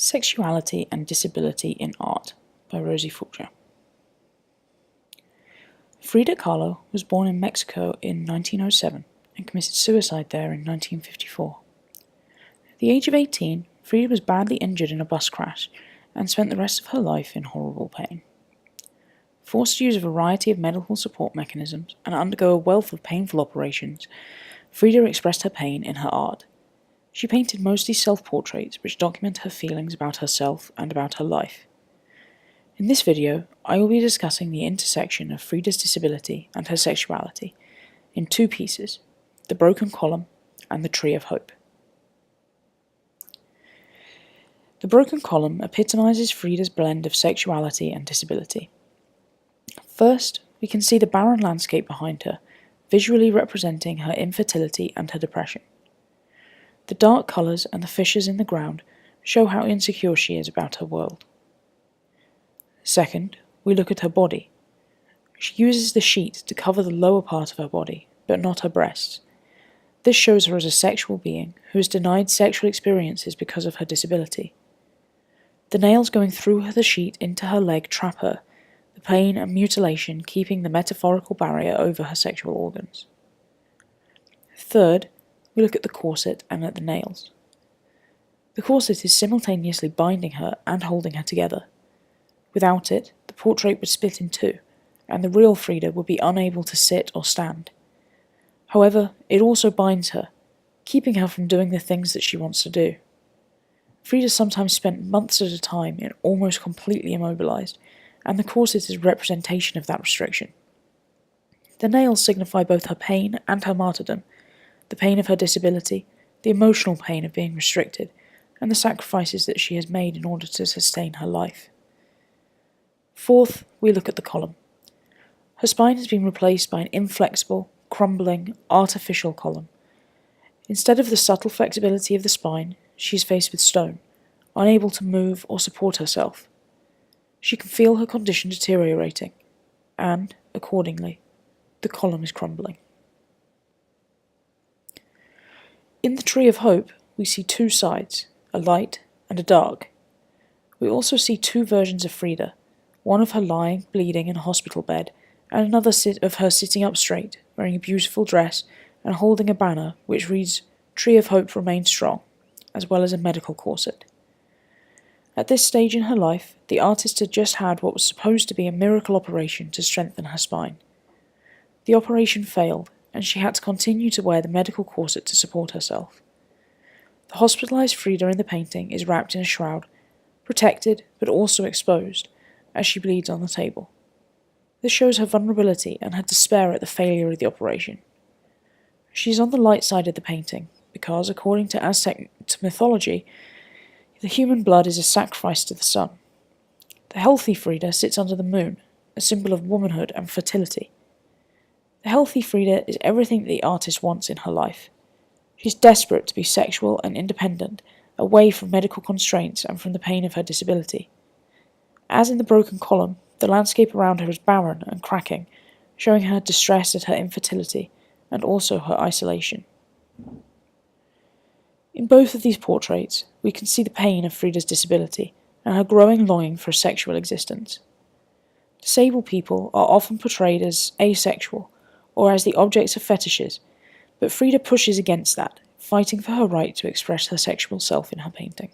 Sexuality and Disability in Art by Rosie Fulcher. Frida Kahlo was born in Mexico in 1907 and committed suicide there in 1954. At the age of 18, Frida was badly injured in a bus crash and spent the rest of her life in horrible pain. Forced to use a variety of medical support mechanisms and undergo a wealth of painful operations, Frida expressed her pain in her art. She painted mostly self-portraits which document her feelings about herself and about her life. In this video, I will be discussing the intersection of Frida's disability and her sexuality in two pieces, the broken column and the tree of hope. The broken column epitomizes Frida's blend of sexuality and disability. First, we can see the barren landscape behind her, visually representing her infertility and her depression. The dark colours and the fissures in the ground show how insecure she is about her world. Second, we look at her body. She uses the sheet to cover the lower part of her body, but not her breasts. This shows her as a sexual being who is denied sexual experiences because of her disability. The nails going through the sheet into her leg trap her, the pain and mutilation keeping the metaphorical barrier over her sexual organs. Third, we look at the corset and at the nails. The corset is simultaneously binding her and holding her together. Without it, the portrait would split in two, and the real Frida would be unable to sit or stand. However, it also binds her, keeping her from doing the things that she wants to do. Frida sometimes spent months at a time in almost completely immobilized, and the corset is a representation of that restriction. The nails signify both her pain and her martyrdom, the pain of her disability, the emotional pain of being restricted, and the sacrifices that she has made in order to sustain her life. Fourth, we look at the column. Her spine has been replaced by an inflexible, crumbling, artificial column. Instead of the subtle flexibility of the spine, she is faced with stone, unable to move or support herself. She can feel her condition deteriorating, and, accordingly, the column is crumbling. In the tree of hope, we see two sides, a light and a dark. We also see two versions of Frida, one of her lying, bleeding in a hospital bed, and another of her sitting up straight, wearing a beautiful dress and holding a banner which reads, "Tree of Hope remain strong," as well as a medical corset. At this stage in her life, the artist had just had what was supposed to be a miracle operation to strengthen her spine. The operation failed, and she had to continue to wear the medical corset to support herself. The hospitalized Frida in the painting is wrapped in a shroud, protected but also exposed, as she bleeds on the table. This shows her vulnerability and her despair at the failure of the operation. She is on the light side of the painting, because, according to Aztec mythology, the human blood is a sacrifice to the sun. The healthy Frida sits under the moon, a symbol of womanhood and fertility. The healthy Frida is everything that the artist wants in her life. She is desperate to be sexual and independent, away from medical constraints and from the pain of her disability. As in the broken column, the landscape around her is barren and cracking, showing her distress at her infertility and also her isolation. In both of these portraits, we can see the pain of Frida's disability and her growing longing for a sexual existence. Disabled people are often portrayed as asexual or as the objects of fetishes, but Frida pushes against that, fighting for her right to express her sexual self in her painting.